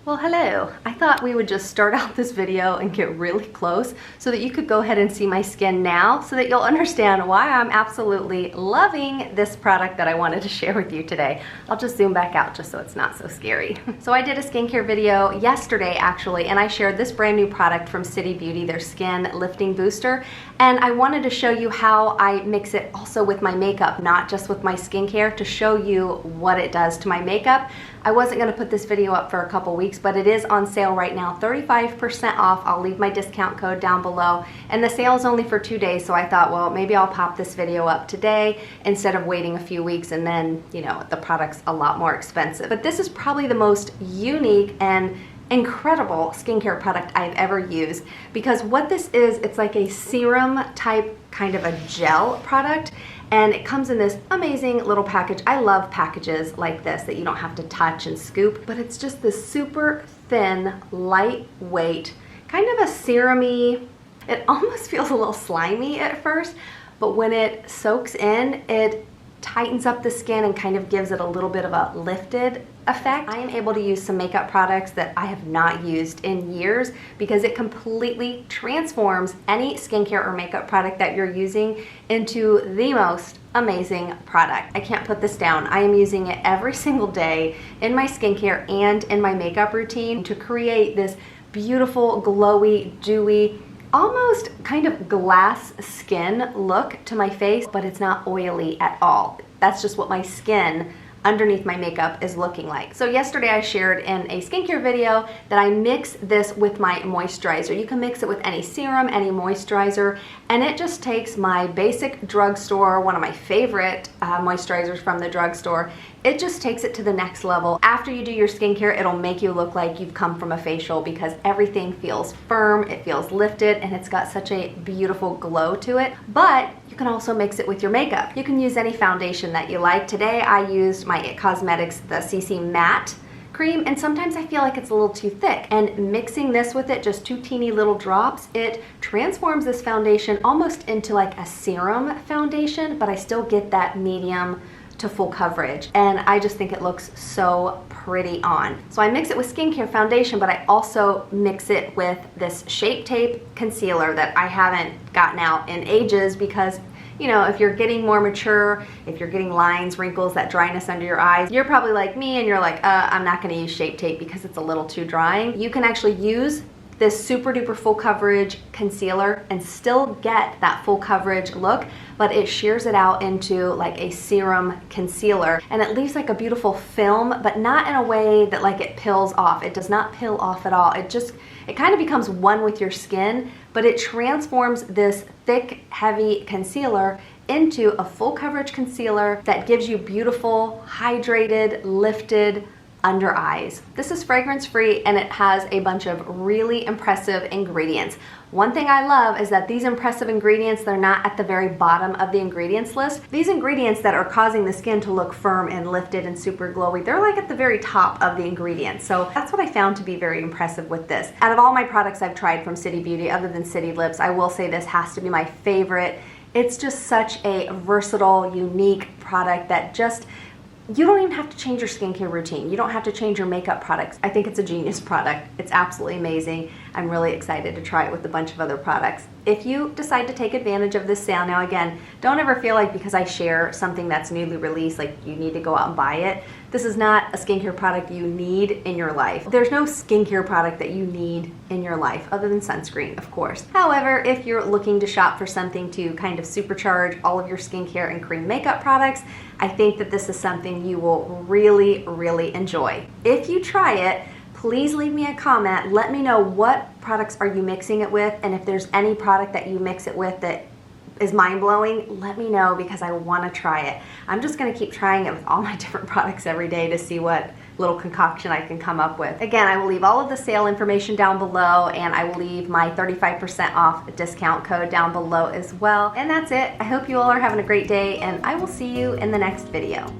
Well, hello. I thought we would just start out this video and get really close so that you could go ahead and see my skin now so that you'll understand why I'm absolutely loving this product that I wanted to share with you today. I'll just zoom back out just so it's not so scary. So I did a skincare video yesterday actually, and I shared this brand new product from City Beauty, their Skin Lifting Booster, and I wanted to show you how I mix it also with my makeup, not just with my skincare, to show you what it does to my makeup. I wasn't going to put this video up for a couple weeks, but it is on sale right now, 35% off. I'll leave my discount code down below, and the sale is only for 2 days, so I thought, well, maybe I'll pop this video up today instead of waiting a few weeks and then, you know, the product's a lot more expensive. But this is probably the most unique and incredible skincare product I've ever used, because what this is, it's like a serum type kind of a gel product, and it comes in this amazing little package. I love packages like this that you don't have to touch and scoop, but it's just this super thin, lightweight, kind of a serum-y, it almost feels a little slimy at first, but when it soaks in, it tightens up the skin and kind of gives it a little bit of a lifted effect. I am able to use some makeup products that I have not used in years because it completely transforms any skincare or makeup product that you're using into the most amazing product. I can't put this down. I am using it every single day in my skincare and in my makeup routine to create this beautiful, glowy, dewy, almost kind of glass skin look to my face, but it's not oily at all. That's just what my skin underneath my makeup is looking like. So yesterday I shared in a skincare video that I mix this with my moisturizer. You can mix it with any serum, any moisturizer, and it just takes my basic drugstore, one of my favorite moisturizers from the drugstore. It just takes it to the next level. After you do your skincare, it'll make you look like you've come from a facial because everything feels firm, it feels lifted, and it's got such a beautiful glow to it. But you can also mix it with your makeup. You can use any foundation that you like. Today I used my IT Cosmetics, the CC Matte cream, and sometimes I feel like it's a little too thick. And mixing this with it, just 2 teeny little drops, it transforms this foundation almost into like a serum foundation, but I still get that medium to full coverage, and I just think it looks so pretty on. So I mix it with skincare foundation, but I also mix it with this Shape Tape concealer that I haven't gotten out in ages because, you know, if you're getting more mature, if you're getting lines, wrinkles, that dryness under your eyes, you're probably like me and you're like, I'm not gonna use Shape Tape because it's a little too drying. You can actually use this super duper full coverage concealer and still get that full coverage look, but it shears it out into like a serum concealer, and it leaves like a beautiful film, but not in a way that like it peels off. It does not peel off at all. It kind of becomes one with your skin, but it transforms this thick, heavy concealer into a full coverage concealer that gives you beautiful, hydrated, lifted under eyes. This is fragrance free and it has a bunch of really impressive ingredients. One thing I love is that these impressive ingredients, they're not at the very bottom of the ingredients list. These ingredients that are causing the skin to look firm and lifted and super glowy, they're like at the very top of the ingredients. So that's what I found to be very impressive with this. Out of all my products I've tried from City Beauty, other than City Lips, I will say this has to be my favorite. It's just such a versatile, unique product that just, you don't even have to change your skincare routine. You don't have to change your makeup products. I think it's a genius product. It's absolutely amazing. I'm really excited to try it with a bunch of other products. If you decide to take advantage of this sale, now again, don't ever feel like because I share something that's newly released, like you need to go out and buy it. This is not a skincare product you need in your life. There's no skincare product that you need in your life other than sunscreen, of course. However, if you're looking to shop for something to kind of supercharge all of your skincare and cream makeup products, I think that this is something you will really, really enjoy. If you try it, please leave me a comment. Let me know what products are you mixing it with, and if there's any product that you mix it with that is mind-blowing, let me know because I want to try it. I'm just going to keep trying it with all my different products every day to see what little concoction I can come up with. Again, I will leave all of the sale information down below, and I will leave my 35% off discount code down below as well. And that's it. I hope you all are having a great day, and I will see you in the next video.